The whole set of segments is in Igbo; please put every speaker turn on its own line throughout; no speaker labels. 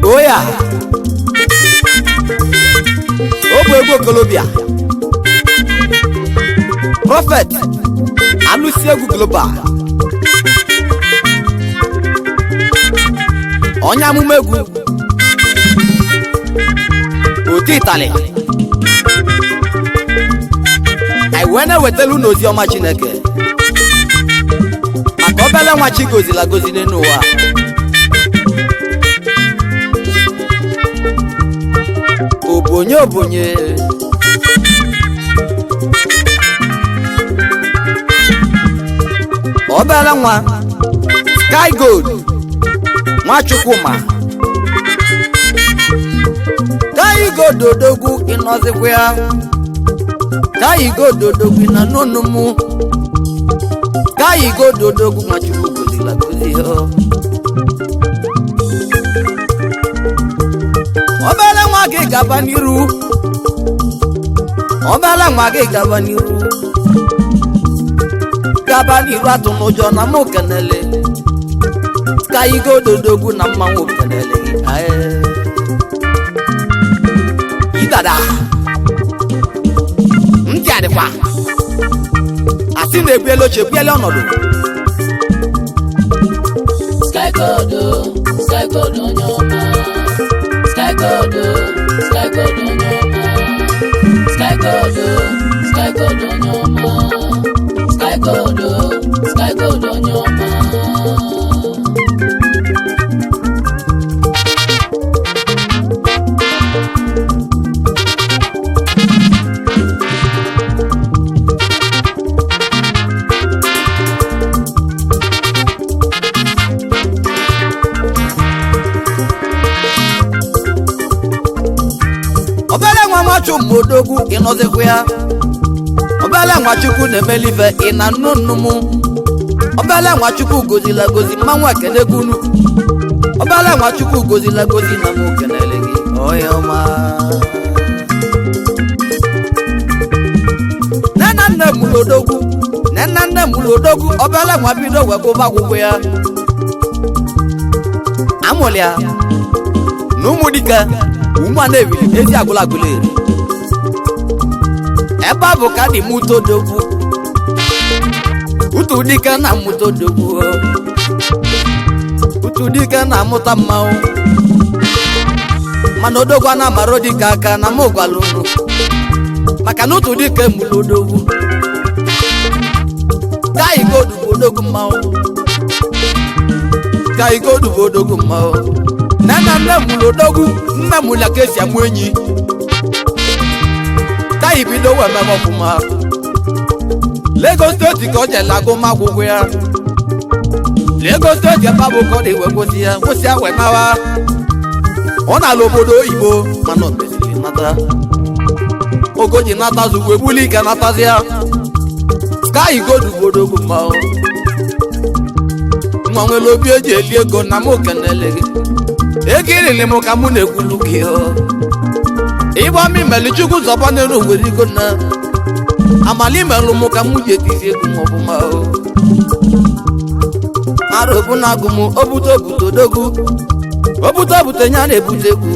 Oya Ogbo Colombia Prophet Alusiegu Global Onya mumegu Oti Italy I wena wetelu nozi ọma Chineke Akobele nwa chi gozila gozi n'enu ụwa Obonye Obele nwa Sky Gold nwa Chukwuma Sky Gold odogwu inozikwa ya Sky Gold odogwu na nonumu Sky Gold odogwu nwa Chukwu gozila gozi ho Obele nwa gị gaba n'iru Obele nwa gị gaba n'iru atụ n'ụjọ na mụ kenele Sky Gold odogwu na mmanwụ kenele Idada ntị adịkwa asị na-ebiele oche biele ọnọdụ
Sky Gold onye ọma Sky Gold onye ọma Sky Gold onye ọma Sky Gold onye ọma
Odogwu inozikwa ya Obele nwa Chukwu na-emelife ina nnunumu Obele nwa Chukwu gozila gozi mmanwụ ekenegunu Obele nwa Chukwu gozila gozi na mụ kenele gị oya ọma Nne mụrụ odogwu Obele nwa bido wegụba akwụkwọ ya amụrụ ya na ụmụ dike ụmụ a na-ebili ezi agụlagụla ebe a bụ ka dị mụta odogwu utu dike na mụta odogwu utu dike na amụta mmanwụ mana odogwu a na-amara dike aka na mụ gwara unu maka na utu dike mụrụ odogwu Sky Gold bụ odogwu mmanwụ Sky Gold bụ odogwu mmanwụ nne mụrụ odogwu nne mụrụ ya ka esi amụ enyi Sky bido wee mebe ọfụma Lagos steeti ka ọ jela agụmakwụkwọ ya Lagos steeti ebe bụ ka ọ dị wee kwụsị ya wee nawa ọ na-ala obodo oyibo mana obesiri nata ogoji nata zugbo ebuli ike natazi ya Sky Gold bụ odogwu mmanwụ nwa nwere obi eji eli ego na mụ kenele gị ego irili m ka mụ na-ekwulu gị ịgba m imeli Chukwu zọba n'elu nwere ego na amali melụ m ka mụ ji etizi egwu m ọfụma arụ bụ na agụ m obute odogwu obute nya na-ebute egwu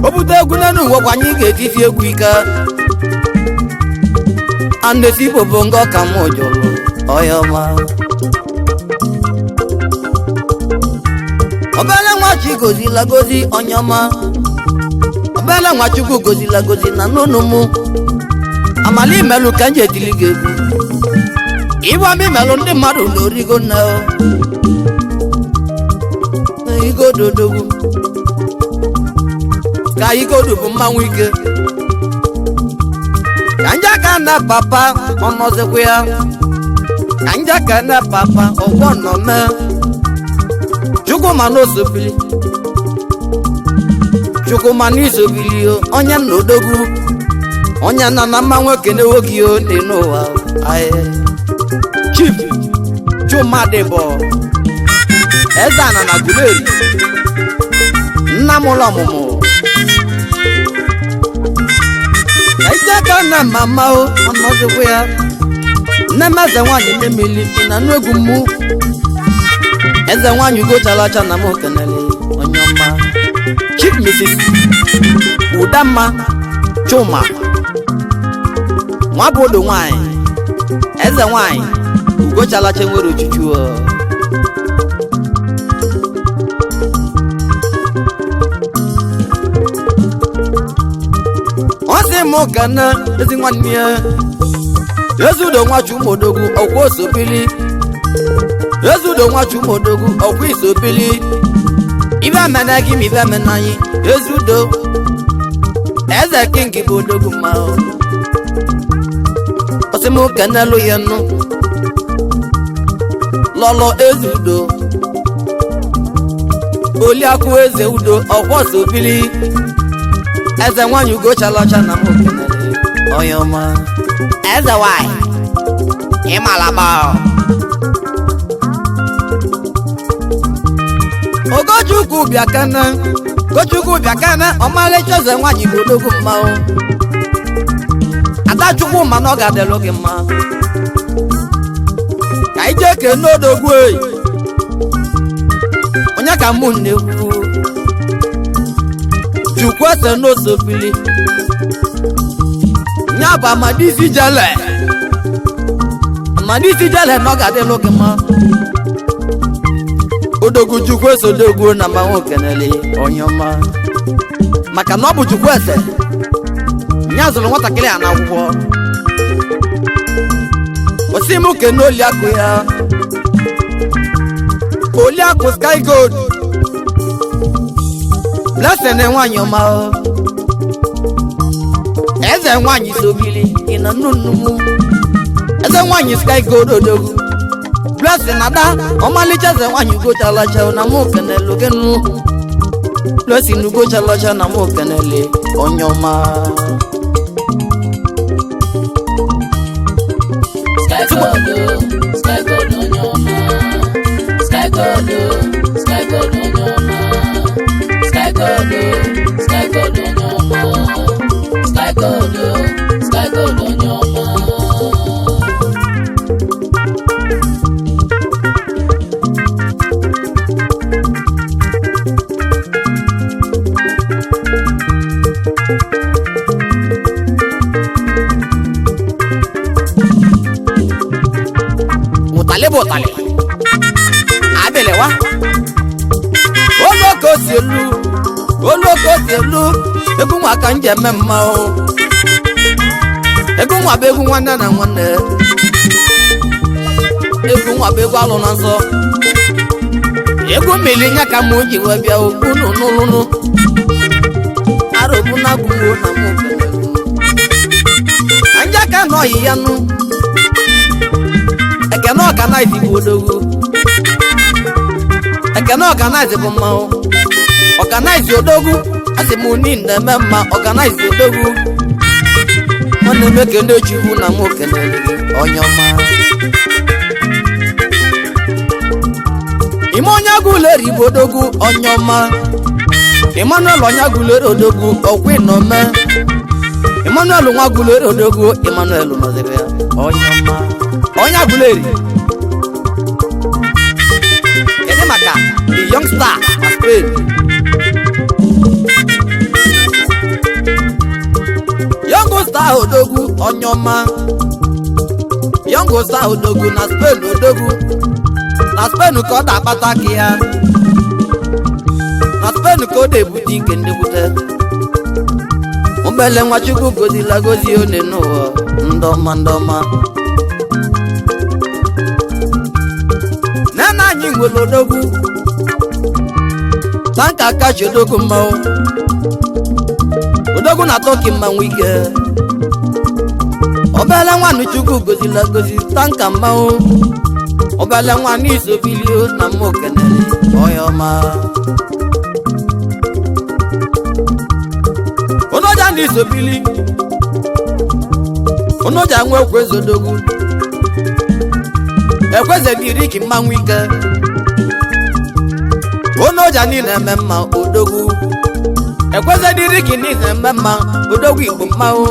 obute egwu n'elu uwe kwa anyị ga-etizi egwu ike anesi bobo ngo ka mụ jụrụ oyoma obele nwa chi gozila gozi onyoma obele nwa chukwu gozila gozi na nunu mu amali melu ka nje tilige iwa mi melu ndi mmadụ n'origo na igo dodogu ka igo dubu mmanwụ ike ka nja ka na papa ọnọzekwa ya ka nja ka na papa ọgwọ nọ mee Chukwuma n'osobili Chukwuma n'isobili onye nna odogwu onye nna na mma nwoke na-ewogi o dị n'ụwa aye Chief Chumadịbọ eze ana na Guleri nna m ụlọ ọmụmụ ka ije aka na mama o ọnọdụkwa ya nne m eze nwaanyị na-emeli na nnu egwu mmụ eze nwaanyị ugochalacha na m kenele onye ọma Chief Mrs. Udamma Chuma nwa bụ odo nwaanyị eze nwaanyị ugochalacha nwere ochuchu ọ sị m kana ezi nwanne ya ezudo nwa Chumodogwu ọkwa osobili ezudo nwa Chumodogwu ọkwa isobili ibe amena gị ma ibe amena anyị ezudo eze king bụ odogwu mma ọsị m kenelu ya nụ lọlọ ezudo oliakụ eze udo ọkwa osobili eze nwaanyị ugochalacha na m kenele onye ọma eze nwanyị ịmalaba Ogochukwu bịakana ọmalịcha eze nwaanyị bụ odogwu mma Ada Chukwuma na ọ ga-adịlụ gị mma ka ije ke n'odogwu onye ka mụ na-ekwu Chukwu ese n'osobili nya bụ Amadisi Jele na ọ ga-adịlụ gị mma odogwu Chukwu ese odogwu na mmanwụ kenele onye ọma maka na ọ bụ Chukwu ese nya zụrụ nwatakịrị a n'akwụkwọ osi m kene oliakụ ya oliakụ Sky Gold Blessing nwaanyị ọma eze nwaanyị sobili ị na nnunnu eze nwaanyị Sky Gold odogwu Blessing ada ọmalịcha eze nwaanyị ugochalacha na mụ kenele genu Blessing ugochalacha na mụ kenele onye ọma
Sky Gold onye ọma Sky Gold onye ọma Sky Gold onye ọma Sky Gold onye ọma
Botale abelewa oloko si elu egwu nwa ka nje eme mma egwu nwa bụ egwu nwanne na nwanne egwu nwa bụ egwu alụ na nsọ egwu mmiri nya ka mụ ji wee bịa okwu n'ụlụnụ arụbụ na gbuo na mụ anja ka nọghị ya nụ Ekene Organize bụ odogwu Ekene Organize bụ mmanwụ Organize odogwu asị m uni na-eme mma Organize odogwu ọ na-eme kene Chukwu na mụ kenele onye ọma ime onye Guleri bụ odogwu onye ọma Emmanuel onye Guleri odogwu ọkwa ịnọme Emmanuel nwa Guleri odogwu Emmanuel nọziri ya onye ọma onye Guleri kedu maka the young star na Spain young star odogwu onye ọma Yongo sa odogwu na Spain odogwu na Spain ka ọ da-akpata ka ya na Spain ka ọ da-ebute ike nnekwute obele Nwachukwu gozila gozi one n'ụwa ndọma nena anyị nwere odogwu tanka kachi odogwu mmanwụ odogwu na Tọki mmanwụ ike obele nwanne Chukwu gozila gozi tanka mmanwụ obele nwanne isobilio na mma okenere onye ọma onoja ndị isobili onoja nwe ekweze odogwu ekweze dị Riki mmanwụ ike onoja niile eme mma odogwu ekweze dị Riki niile eme mma odogwu Igbo mmanwụ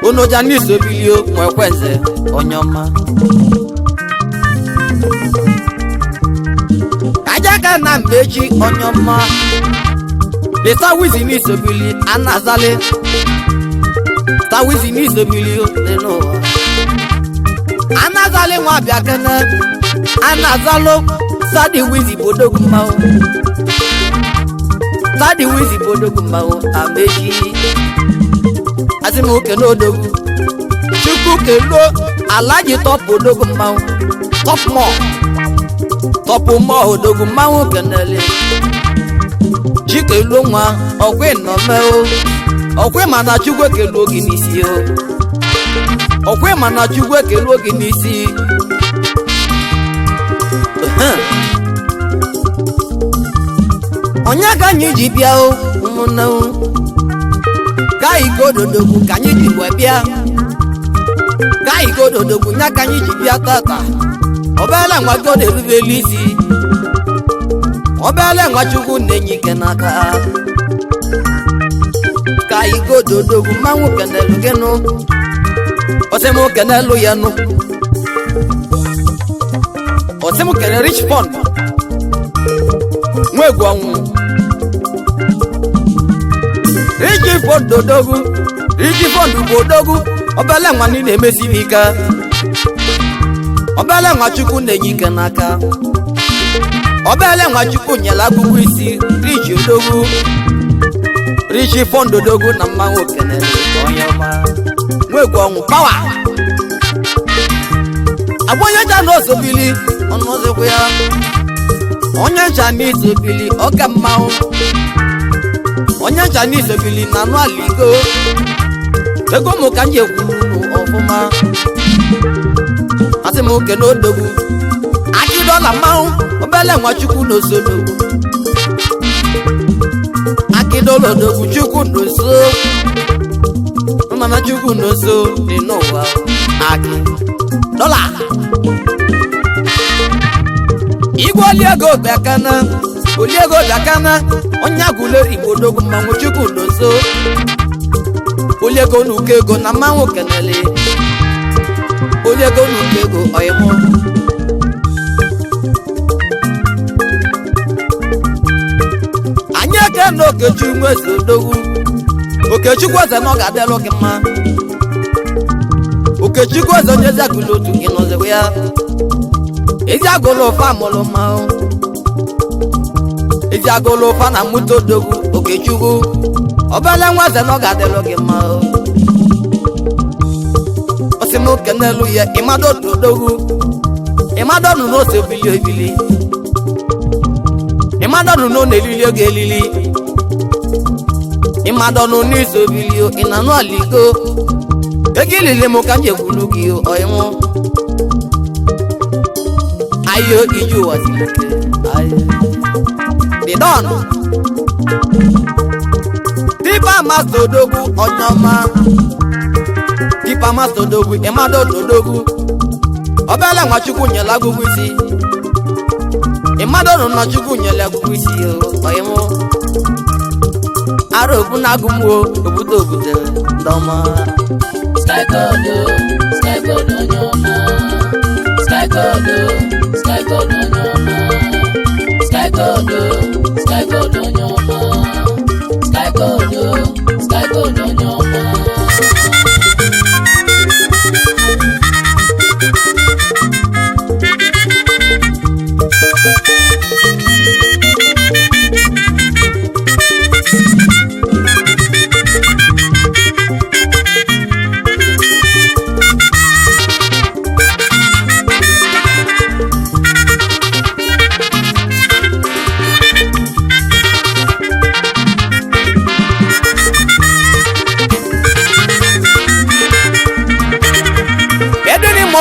onoja ndị isobili nwe ekweze onye ọma ajaka na mbeji onye ọma Beta wizi ni sobili anazale ta wizi ni sobili neno anazale nwa bia kana anazalo sadi wizi bodogu mawo sadi wizi bodogu mawo ameji asimu ke no dogu Chukwu ke lo alaji top bodogu mawo top mo odogu mawo kenele Chike lo nwa okwe no me o okwe mana Chukwu ke lo gi n'isi o okwe mana Chukwu ke lo gi n'isi onya ka nyi ji bia o muna o ka igododogwu ka nyi ji we bia ka igododogwu nya ka nyi ji bia tata obele nwa go de rubeli isi obele Nwachukwu nenyi kenaka ka igododogwu manwu kenelu genu osemu kenelu yanu osemu kenelu rich fund mwegu anwu rich fund dodogwu rich fund bodogwu obele nwani na-emesi bika obele Nwachukwu nenyi kenaka obele Nwachukwu nyela agbugbu isi Rich odogwu Rich fund odogwu na mmanwụ okenere onye ọma nwegwu ọnwụ pawa agbonye ja n'osobili ọnụọzọkwu ya onye ncha n'isobili ọka mmanwụ onye ncha n'isobili na anụ aligo ego mụ ka nje kwuru ọfụma asị m oke n'odogwu akido na mmanwụ obele Nwachukwu n'osodogwu akido l'odogwu Chukwu n'oso mana Chukwu n'oso dị n'ụwa aki dola igwe oliego bịakana onye agwụleri Igbo odogwu mmanwụ Chukwu n'oso oliego n'uko ego na mmanwụ kenele oliego n'uko ego ọyịmụ anyị eke na Okechukwu nwezi odogwu Okechukwu eze na ọ ga-adịlụ gị mma Okechukwu eze onye ezi agụlụ otu gị nọzikwa ya ezi agụlụ ụfa mụrụ mma ezi agụlụ ụfa na mmụta odogwu Okechukwu obele nwa eze na ọ ga-adịlụ gị mma osimu kenelu ya ịmado odogwu ịmado nụ n'ose ebili ịmadọnụ nọ n'elili oge elili ịmadọnụ n'izu obilio ịnanụ aligo ego ilili mụ ka m jekwulu gị ọyịmụ ayo iju ụwa sileke bidon tipa master odogwu ọnyọma tipa master odogwu ịmadọnụ odogwu obele Nwachukwu nyela agbụgbụ isi ịmadọnụ na Chukwu nyela agbụgbụ isi ọyịmụ ara obu na agụmwo obodo ndọma
Sky God onye ọma Sky God onye ọma Sky God onye ọma Sky God onye ọma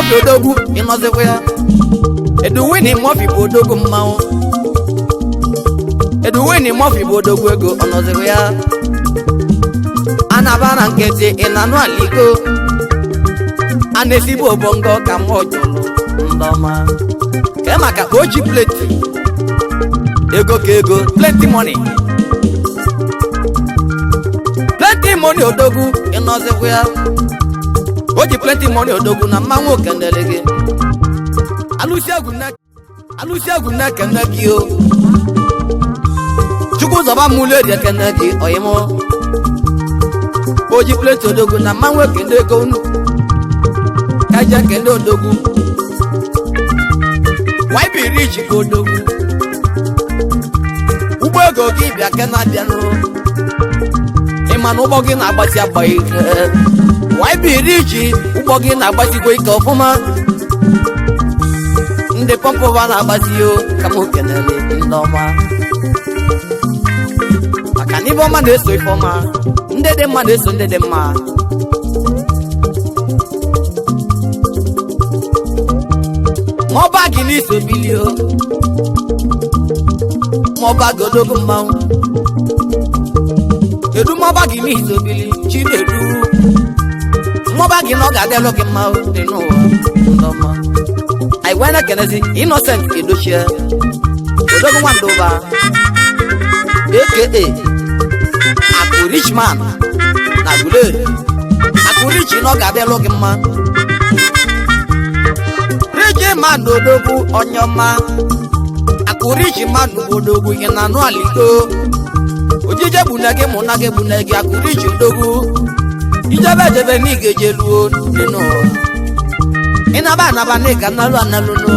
Murphy odogwu ịnọzikwa ya Edwin Murphy bụ odogwu mmanwụ Edwin Murphy bụ odogwu ego ọnọzikwa ya anabana nkịtị ịnanụ aliko a na-esibu obongo ka mmụọ jụrụ ndọma ke maka oji pleti ego ka ego plenty money odogwu ịnọzikwa ya oji plenty money odogwu na mmanwụ okenere gị alụsi egwu na ekene gị o chukwu zọba mụlụ eri ekene gị oyimo oji plenty odogwu na mmanwụ ekene ego unu kaja ekene odogwu YB Rich bụ odogwu ụgbọ ego gị bịa kena bịanụ ịma na ụgbọ gị na-agbasi agba ike YB Rich ụgbọ gị na-agbasikwa ike ọfụma ndị pọmpụva na-agbasi o ka m kenele ndị ọma maka na ibe ọma na-eso ife ọma ndị dị mma na-eso ndị dị mma maọba gị n'iso bilio maọba gị odogwu mmanwụ kedu maọba gị n'iso bili Chinedu maọba gị na ọ ga-adịlụ gị mmanwụ dị n'ụwa ndị ọma anyị wee na-ekenezi Innocent Edochie odogwu nwandụ ụba aka Akụ Richman na Guleri Akụ Rich na ọ ga-adịlụ gị mma Mmadụ odogwu onye ọma Akụ Rich mmadụ bụ odogwu ị na-anụ aliko ojije bụ na gị mụ na gị bụ na gị Akụ Rich odogwu ijebe ejebe na ị ga-eje luo n'ụwa ịnaba anaba na ịga analụ analụno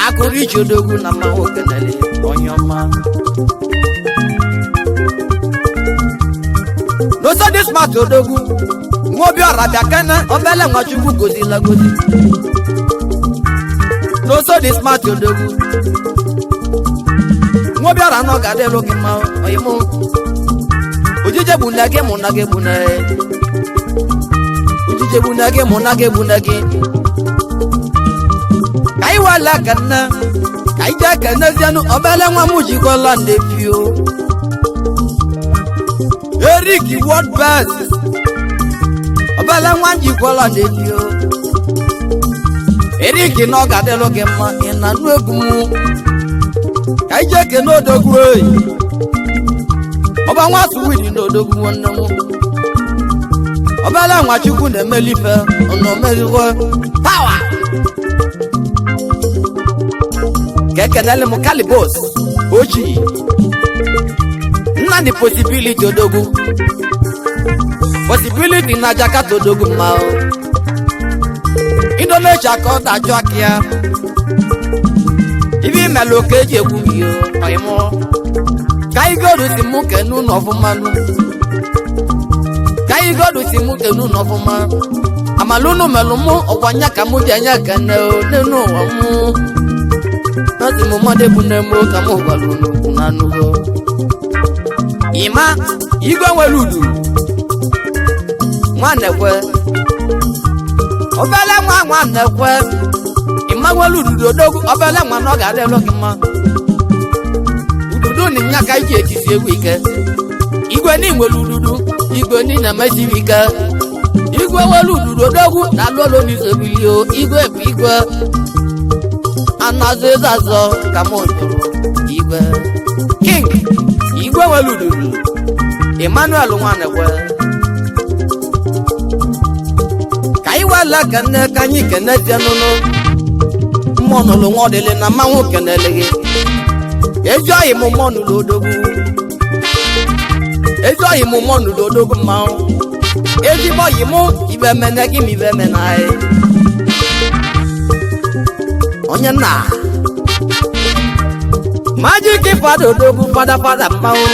Akụ Rich odogwu na mmanwụ okenere onye ọma n'ụzọ dị smart odogwu Nwobiọra bịa kene obele Nwachukwu gozila gozi n'oso dị smart odogwu Nwobiọra na ọ ga-adịlụ gị mma oyimụ ojije bụ na gị mụ na gị bụ na ojije bụ na gị mụ na gị bụ na gị ka anyị wala ka nne ka anyị jee kenezienụ obele nwa m jikọla ndị fio Eric World Best obele nwa njikwala na-edio Eric na ọ ga-adịlụ gị mma ị na-anụ egwu m ka ije ekene odogwu oyi ọba nwa Sweden na odogwu nwanne m obele Nwachukwu na-emelife ọnọmerigwe pawa ka ekenele m Kalibos oji nna dị Possibility odogwu Possibility na Jakarta odogwu mma Indonesia ka ọ dajụ aka ya ibe imelu ka eji egwu iyo oyimụ ka anyị godu si mụ kenu n'ọfụmanụ ka anyị godu si mụ kenu n'ọfụma amalụnụ melụ mụ ọkwanya ka mụ ji anya kene n'enu ụwa mụ nọzi mụ mmadụ ebu na-emo ka mụ gwara unu na anụgo ịma igwe nwere udu nwanekwe obele nwa nwanekwe ịmanwelu ududo odogwu obele nwa na ọ ga-adịlụ gị mma ududo na nya ka iji etisi egwu ike igwe n'inwere ududo igwe niile emesiri ike igwe welu ududo odogwu na alụ olu n'izobilio igwe bụ igwe anazụ eze azọ ka m jụrụ igwe king igwe welu ududo Emmanuel nwanekwe ka anyị wela ka nne ka anyị kenezie n'ụlọ mmụọ n'ụlọ nwa ọdịle na mmanwụ kenele gị ezi ọyị m mmụọ n'ụlọ odogwu ezi ọyị m mmụọ n'ụlọ odogwu mmanwụ ezigbo ọyị m ibe mene gị ma ibe mene anyị onye nna Magic Fada odogwu fada mmanwụ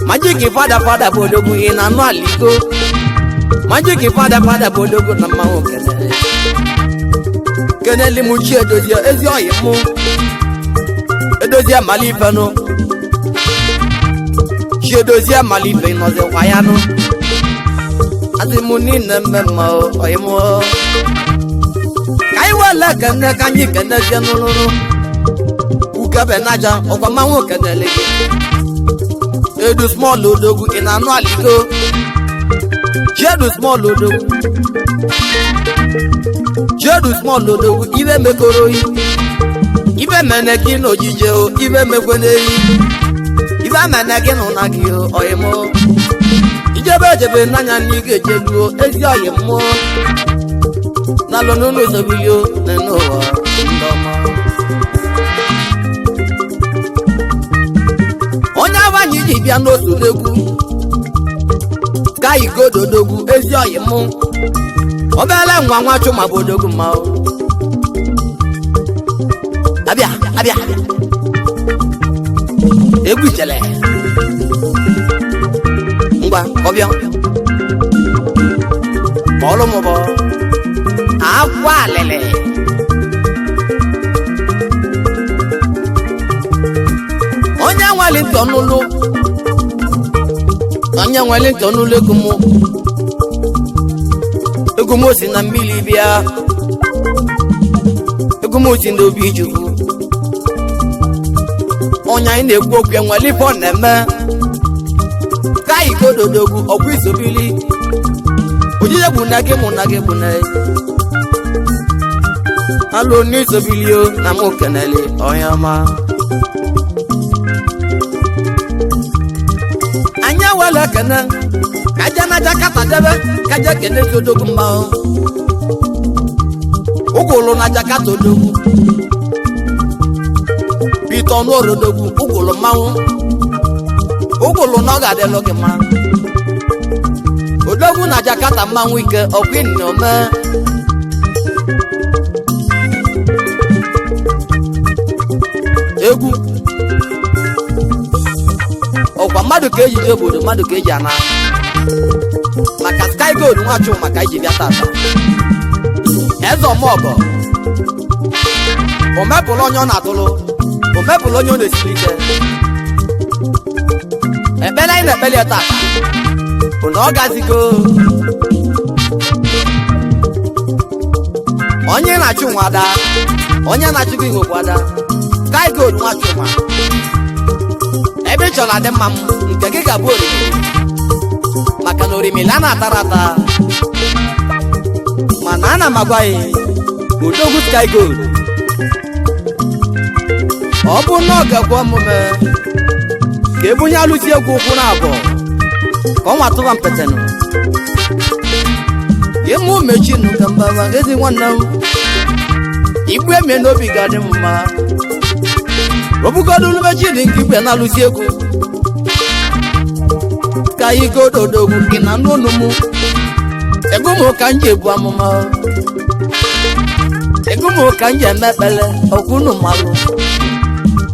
Magic Fada bụ odogwu ị na-anụ aliko Magic Fada bụ odogwu na mmanwụ kenele m chi edozie ezi ọyị m edozie malifenụ chi edozie malife nọzikwa ya nụ azimuni na mmemme oyimo kai wala kana kanyi kana januru ukabe naja okwa manwo kana lege edu small odogu ina no aligo jedu small odogu ibe mekoro yi ibe meneki no jije o ibe mekwene yi ibe meneki no nagi o oyimo ijebe nanya ni gejedu ezi oyimo na lo no zobilio na no wa ndoma onya banyi di bia no sulegwu kai gododogwu ezi oyimo obele nwa chuma bodogwu ma o abia egwu jele ngwa obio bolo mo bo akwa lele onye nwale tonulu egumo si na mmiri bịa egumo si n'obi chukwu onye anyị na-ekwu okwu enwele ife ọ na-eme ka igododogwu ọgwụ isobili ojije bụ na gị mụ na gị bụ na alụ n'isobili o na mụ kenele onye ọma anya wele kene kaja na jakata debe kaja kene zodogu mma ugolo na jakata odogu bito no rodogu ugolo mawu ugolo no ga de loge ma odogu na jakata mawu ike okwin no me egwu ọkwa mmadụ ka eji obodo mmadụ ka eji ana maka sky gold nwachụ maka iji bịa tata eze ọmọgọ omepụlụ onye ọ na-atụlụ omepụlụ onye ọ na-esiri ike ekpele anyị na-ekpeli ya tata bụ na ọ gazigo onye na-achụ nwa ada onye na-achụgo inwekwa ada sky gold nwachụ ma ebe ị chọrọ adị mma m nke gị ga-abụ oriri maka na orimila na-atara ata mana ana m agwa ya odogwu sky gold ọ bụ na ọ ga-ekwe omume ka ebunye alụsi egwu ụkwụ na abụọ ka ọ nwatụba mpetenụ ịmụ mechi nụ ka mbaba ezi nwanne m igbu emie n'obi ga-adị m mma obugodu lubechi dị nke igwe na-alụsi egwu ka igododogwu gị na n'ụlọ mụ egumo ka m ji ebu amụma egumo ka m ji eme ekpele ọkwụnụ mmalụ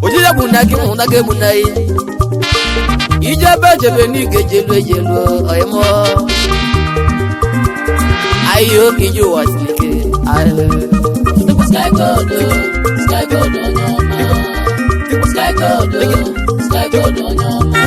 ojije bụ na gị mụ na gị mụ na ihe ije ebe ejebe n'ige ejelu oyimo ahịa oke iji ụwa siri ike
Sky gold onye ọma Sky gold onye ọma